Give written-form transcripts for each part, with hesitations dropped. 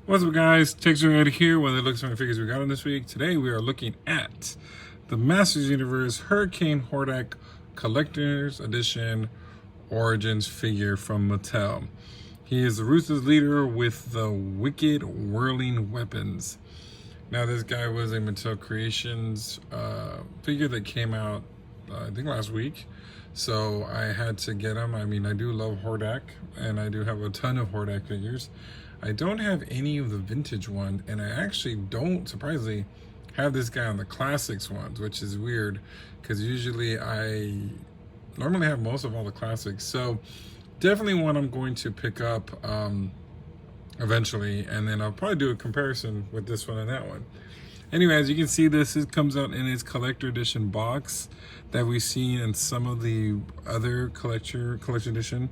What's up, guys? Texture right here. One of the looks of my figures we got on this week. Today we are looking at the Masters Universe Hurricane Hordak Collector's Edition Origins figure from Mattel. He is the Ruthless leader with the wicked whirling weapons. Now, this guy was a Mattel Creations figure that came out, I think, last week. So I had to get him. I mean, I do love Hordak, and I do have a ton of Hordak figures. I don't have any of the vintage ones, and I actually don't, surprisingly, have this guy on the classics ones, which is weird, because usually I normally have most of all the classics. So definitely one I'm going to pick up eventually, and then I'll probably do a comparison with this one and that one. Anyway, as you can see, this comes out in its collector edition box that we've seen in some of the other collection edition,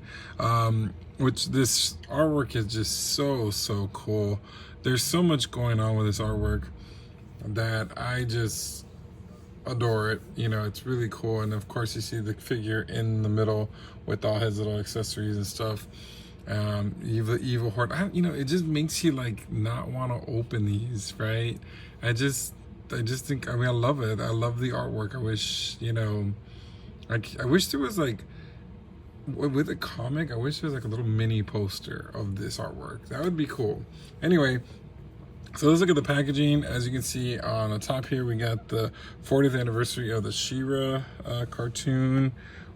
which this artwork is just so cool. There's so much going on with this artwork that I just adore it. You know, it's really cool. And of course, you see the figure in the middle with all his little accessories and stuff. Evil Horde. You know, it just makes you like not want to open these, right? I just think, I mean, I love it. I love the artwork. I wish, you know, I wish there was like, with a comic, I wish there was like a little mini poster of this artwork. That would be cool. Anyway, so let's look at the packaging. As you can see on the top here, we got the 40th anniversary of the She-Ra cartoon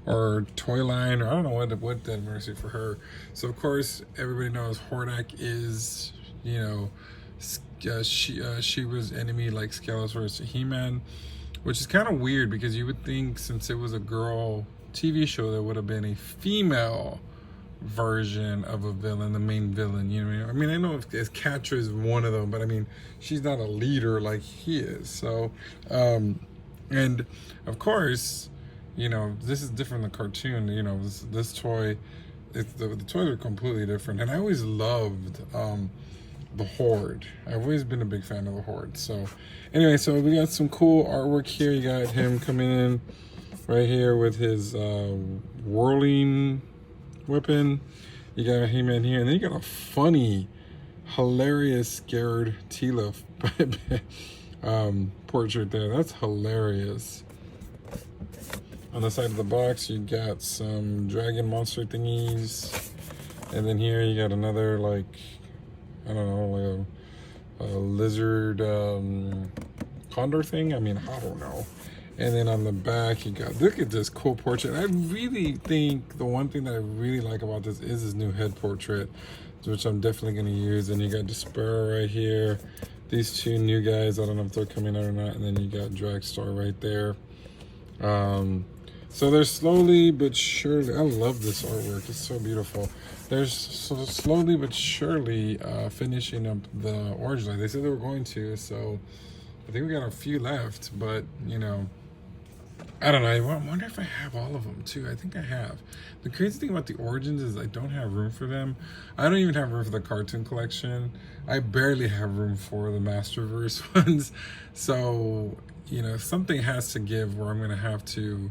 or toy line, or I don't know what the anniversary for her. So of course, everybody knows Hordak is, you know, She-Ra's enemy, like Skeletor's to He-Man, which is kind of weird because you would think since it was a girl TV show, there would have been a female version of a villain, the main villain, you know. I mean, I know if Catra is one of them, but I mean, she's not a leader like he is. So, and of course, you know, this is different than the cartoon. You know, this toy, the toys are completely different. And I always loved the Horde. I've always been a big fan of the Horde. So anyway, so we got some cool artwork here. You got him coming in right here with his whirling weapon. You got He-Man here, and then you got a funny, hilarious, scared Tila portrait there. That's hilarious. On the side of the box, you got some dragon monster thingies, and then here you got another, like, I don't know, like a lizard condor thing. I mean, I don't know. And then on the back, you got, look at this cool portrait. I really think the one thing that I really like about this is this new head portrait, which I'm definitely going to use. And you got Despair right here. These two new guys, I don't know if they're coming out or not. And then you got Dragstar right there. So they're slowly but surely, I love this artwork. It's so beautiful. They're slowly but surely finishing up the orange line. They said they were going to, so I think we got a few left, but you know, I don't know. I wonder if I have all of them too. I think I have. The crazy thing about the Origins is I don't have room for them. I don't even have room for the cartoon collection. I barely have room for the Masterverse ones. So, you know, something has to give where I'm going to have to,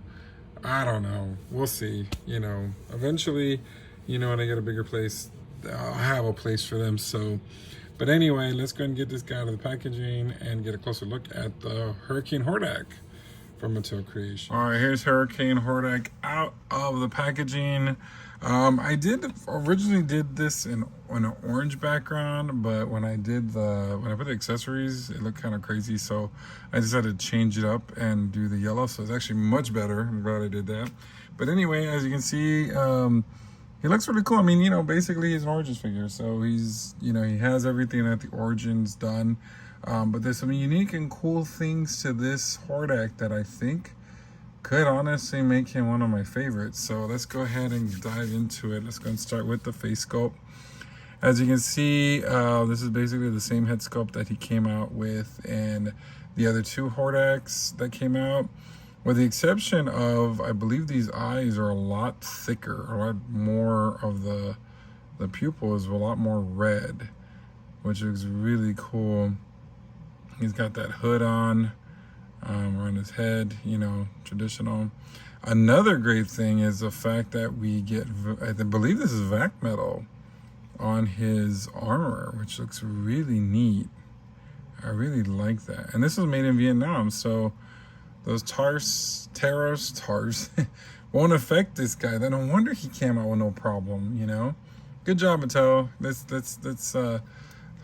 I don't know. We'll see. You know, eventually, you know, when I get a bigger place, I'll have a place for them. So, but anyway, let's go ahead and get this guy out of the packaging and get a closer look at the Hurricane Hordak from Mattel Creation. All right, here's Hurricane Hordak out of the packaging. I originally did this in an orange background, but when I put the accessories, it looked kind of crazy, so I decided to change it up and do the yellow. So it's actually much better. I'm glad I did that. But anyway, as you can see, he looks really cool. I mean, you know, basically he's an Origins figure, so he's, you know, he has everything that the Origins done. But there's some unique and cool things to this Hordak that I think could honestly make him one of my favorites. So let's go ahead and dive into it. Let's go and start with the face sculpt. As you can see, this is basically the same head sculpt that he came out with in the other two Hordaks that came out, with the exception of, I believe these eyes are a lot thicker, a lot more of the pupil is a lot more red, which looks really cool. He's got that hood on around his head, you know, traditional. Another great thing is the fact that we get, I believe this is vac metal on his armor, which looks really neat. I really like that. And this was made in Vietnam, so those tars won't affect this guy. Then no wonder he came out with no problem, you know? Good job, Mattel. Let's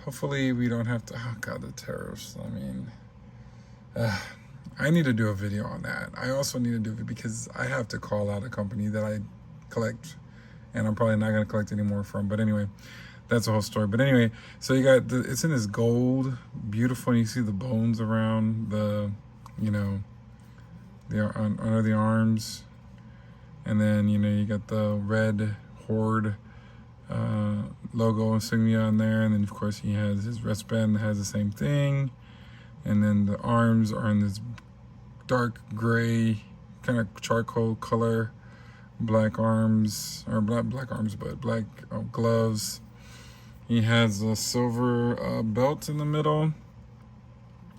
hopefully we don't have to, oh God, the tariffs. I mean, I need to do a video on that. I also need to do it because I have to call out a company that I collect, and I'm probably not going to collect anymore from. But anyway, that's a whole story. But anyway, so you got, it's in this gold, beautiful, and you see the bones around the, you know, under the arms. And then, you know, you got the red Horde logo insignia on there. And then, of course, he has his wristband that has the same thing. And then the arms are in this dark gray, kind of charcoal color, black arms, or not black arms, but black gloves. He has a silver belt in the middle,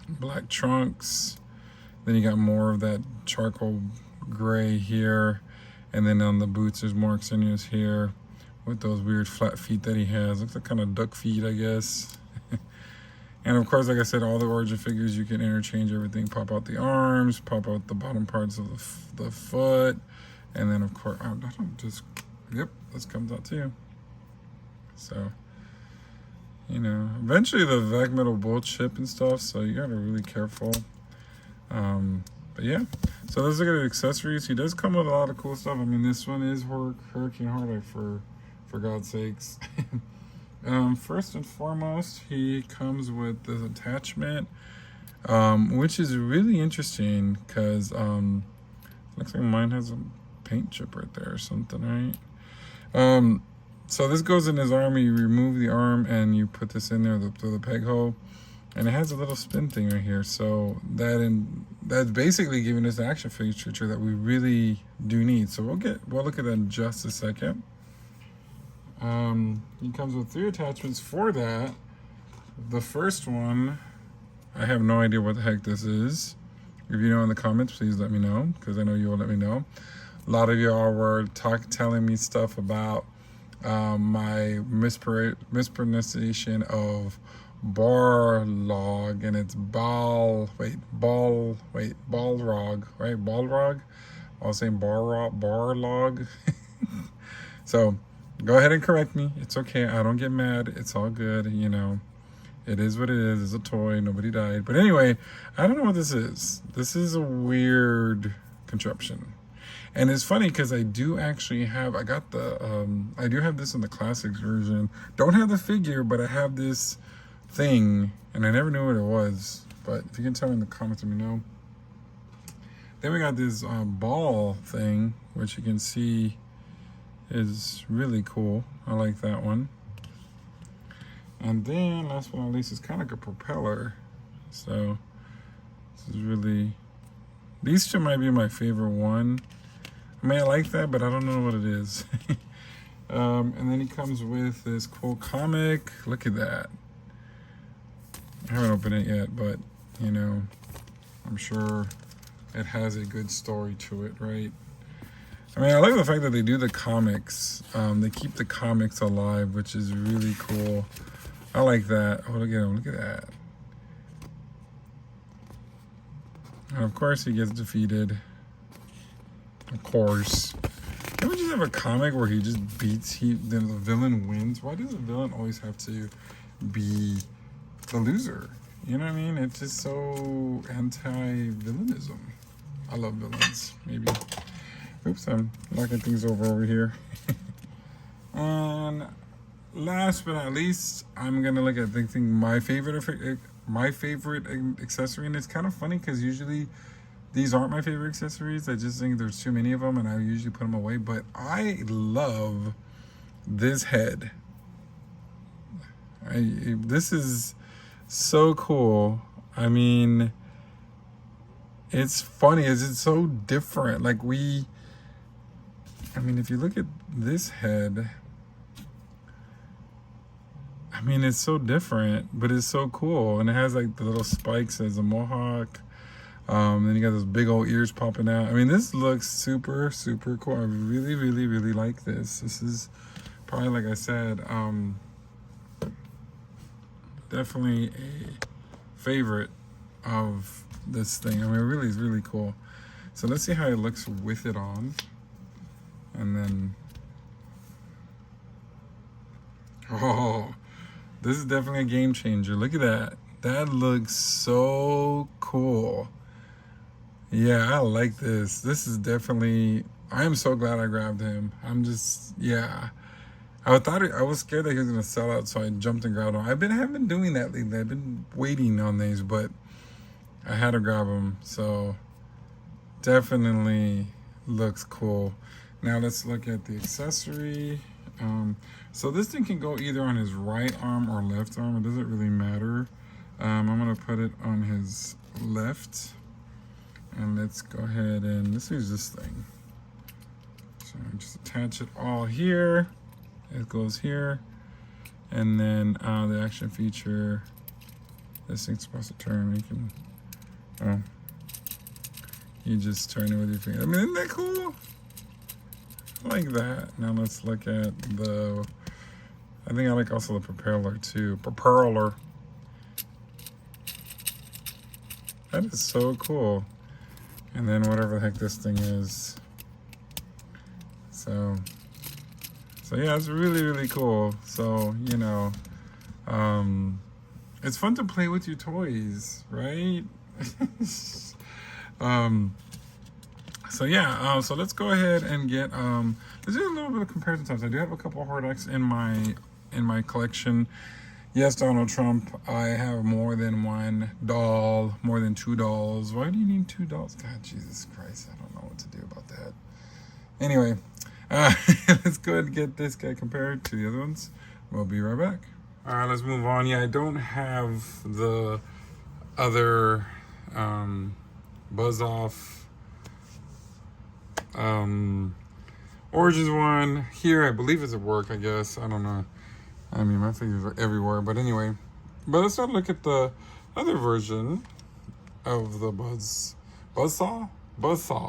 black trunks. Then you got more of that charcoal gray here. And then on the boots, there's more extraneous here with those weird flat feet that he has. Looks like kind of duck feet, I guess. And of course, like I said, all the origin figures, you can interchange everything. Pop out the arms, pop out the bottom parts of the foot. And then, of course, yep, this comes out too. So, you know, eventually the vac metal will chip and stuff, so you gotta be really careful. But yeah, so let's look at the accessories. He does come with a lot of cool stuff. I mean, this one is Hurricane Hordak, for God's sakes. First and foremost, he comes with this attachment, which is really interesting because looks like mine has a paint chip right there or something, right? So this goes in his arm. You remove the arm and you put this in there through the peg hole. And it has a little spin thing right here. So that's basically giving us the action feature that we really do need. So we'll look at that in just a second. He comes with 3 attachments for that. The first one, I have no idea what the heck this is. If you know in the comments, please let me know, because I know you will let me know. A lot of y'all were telling me stuff about my mispronunciation of Barlog, and it's Balrog, right? Balrog. I was saying Barlog. So go ahead and correct me. It's okay. I don't get mad. It's all good. You know, it is what it is. It's a toy. Nobody died. But anyway, I don't know what this is. This is a weird contraption. And it's funny because I do actually have, I do have this in the classics version. Don't have the figure, but I have this thing, and I never knew what it was. But if you can tell me in the comments, let me know. Then we got this ball thing, which you can see is really cool. I like that one. And then, last but not least, it's kind of like a propeller. So, this is really, these two might be my favorite one. I mean, I like that, but I don't know what it is. And then he comes with this cool comic. Look at that. I haven't opened it yet, but, you know, I'm sure it has a good story to it, right? I mean, I like the fact that they do the comics. They keep the comics alive, which is really cool. I like that. Oh, look at him. Look at that. And of course, he gets defeated. Of course. Can't we just have a comic where he just beats, then the villain wins? Why does the villain always have to be the loser? You know what I mean? It's just so anti-villainism. I love villains. Maybe. Oops, I'm knocking things over here. And last but not least, I'm gonna look at my favorite accessory, and it's kind of funny because usually these aren't my favorite accessories. I just think there's too many of them, and I usually put them away. But I love this head. This is so cool. I mean, it's funny. It's so different. Like I mean, if you look at this head, I mean, it's so different, but it's so cool. And it has like the little spikes as a mohawk. Then you got those big old ears popping out. I mean, this looks super, super cool. I really, really, really like this. This is probably, like I said, definitely a favorite of this thing. I mean, it really is really cool. So let's see how it looks with it on. And then, oh, this is definitely a game changer. Look at that. That looks so cool. Yeah, I like this. This is definitely, I am so glad I grabbed him. I'm just, yeah. I was scared that he was gonna sell out, so I jumped and grabbed him. Have been doing that lately. I've been waiting on these, but I had to grab him. So definitely looks cool. Now let's look at the accessory. So this thing can go either on his right arm or left arm. It doesn't really matter. I'm gonna put it on his left, and let's go ahead and let's use this thing. So just attach it all here. It goes here, and then the action feature. This thing's supposed to turn. You can, you just turn it with your finger. I mean, isn't that cool? I like that. Now let's look at the. I think I like also the propeller too. Propeller. That is so cool. And then whatever the heck this thing is. So yeah, it's really, really cool. So, you know, it's fun to play with your toys, right? So yeah, so let's go ahead and get, let's do a little bit of comparison times. I do have a couple of Hordaks in my collection. Yes, Donald Trump, I have more than one doll, more than 2 dolls. Why do you need 2 dolls? God, Jesus Christ, I don't know what to do about that. Anyway, let's go ahead and get this guy compared to the other ones. We'll be right back. All right, let's move on. Yeah, I don't have the other Buzz Off Origins one here. I believe it's at work, I guess. I don't know. I mean, my fingers are everywhere. But anyway, but let's start look at the other version of the Buzzsaw,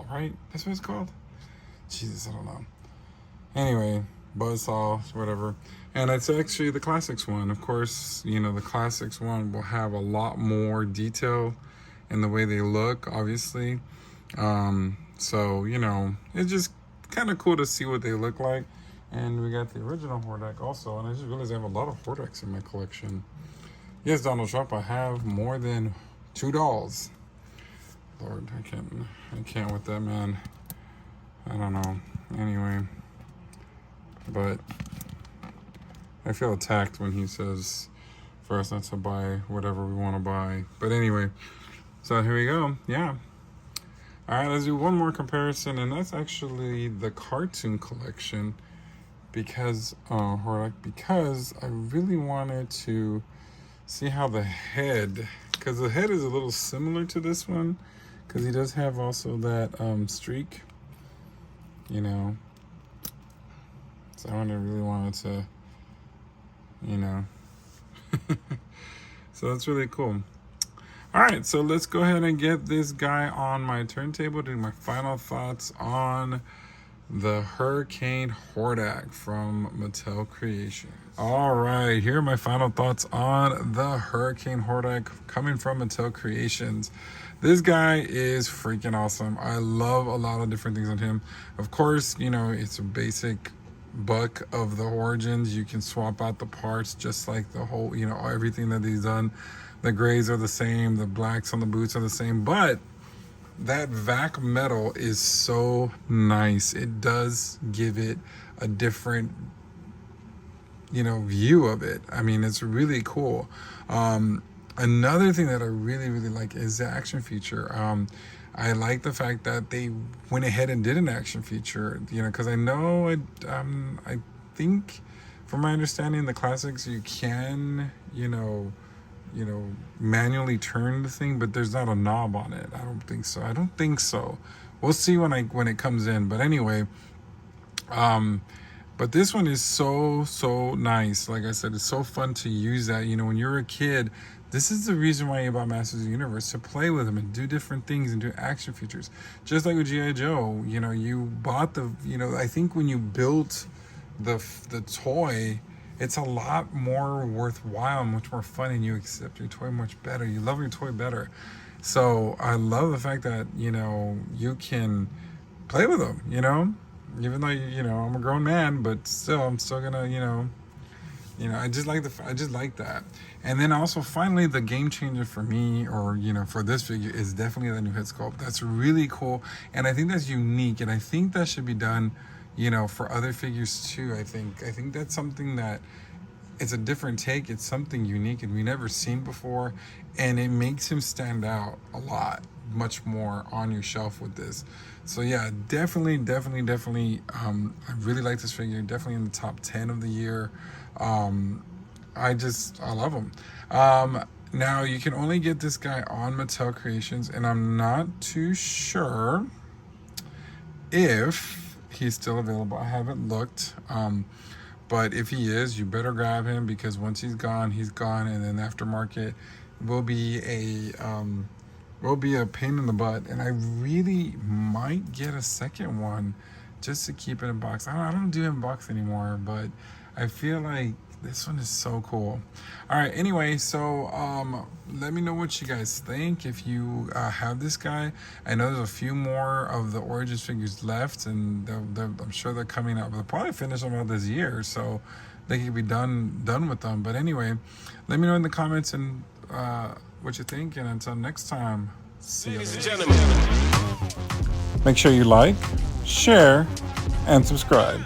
right? That's what it's called. Jesus, I don't know. Anyway, Buzzsaw, whatever. And it's actually the Classics one. Of course, you know, the Classics one will have a lot more detail in the way they look, obviously. So, you know, it's just kind of cool to see what they look like. And we got the original Hordak also. And I just realized I have a lot of Hordaks in my collection. Yes, Donald Trump, I have more than 2 dolls. Lord, I can't with that, man. I don't know. Anyway, but I feel attacked when he says for us not to buy whatever we want to buy. But anyway, so here we go. Yeah. All right, let's do one more comparison, and that's actually the cartoon collection because because I really wanted to see how the head, because the head is a little similar to this one, because he does have also that streak. You know, so I really wanted to, you know, so that's really cool. All right, so let's go ahead and get this guy on my turntable to do my final thoughts on the Hurricane Hordak from Mattel Creations. All right, here are my final thoughts on the Hurricane Hordak coming from Mattel Creations. This guy is freaking awesome. I love a lot of different things on him. Of course, you know, it's a basic buck of the Origins. You can swap out the parts just like the whole, you know, everything that he's done. The grays are the same. The blacks on the boots are the same. But that vac metal is so nice. It does give it a different, you know, view of it. I mean, it's really cool. Another thing that I really, really like is the action feature. I like the fact that they went ahead and did an action feature, you know, because I know, I think from my understanding, the Classics, you can, you know, manually turn the thing, but there's not a knob on it. I don't think so. We'll see when it comes in. But anyway, but this one is so nice. Like I said, it's so fun to use that. You know, when you're a kid, this is the reason why you bought Masters of the Universe, to play with them and do different things and do action features. Just like with G.I. Joe, you know, you bought I think when you built the toy, it's a lot more worthwhile and much more fun, and you accept your toy much better. You love your toy better. So I love the fact that, you know, you can play with them, you know, even though, you know, I'm a grown man, but still, I'm still gonna, I just like I just like that. And then also, finally, the game changer for me, or you know, for this figure, is definitely the new head sculpt. That's really cool, and I think that's unique, and I think that should be done, you know, for other figures too. I think that's something that, it's a different take. It's something unique and we never seen before, and it makes him stand out a lot, much more on your shelf with this. So yeah, definitely. I really like this figure. Definitely in the top 10 of the year. I love him. Now you can only get this guy on Mattel Creations, and I'm not too sure if he's still available. I haven't looked. But if he is, you better grab him, because once he's gone, and then aftermarket will be a pain in the butt. And I really might get a second one just to keep it in box. I don't do in box anymore, but I feel like this one is so cool. All right, anyway, so let me know what you guys think if you have this guy. I know there's a few more of the Origins figures left, and I'm sure they're coming out. They'll probably finish them out this year, so they can be done with them. But anyway, let me know in the comments and what you think, and until next time, see you later. Make sure you like, share, and subscribe.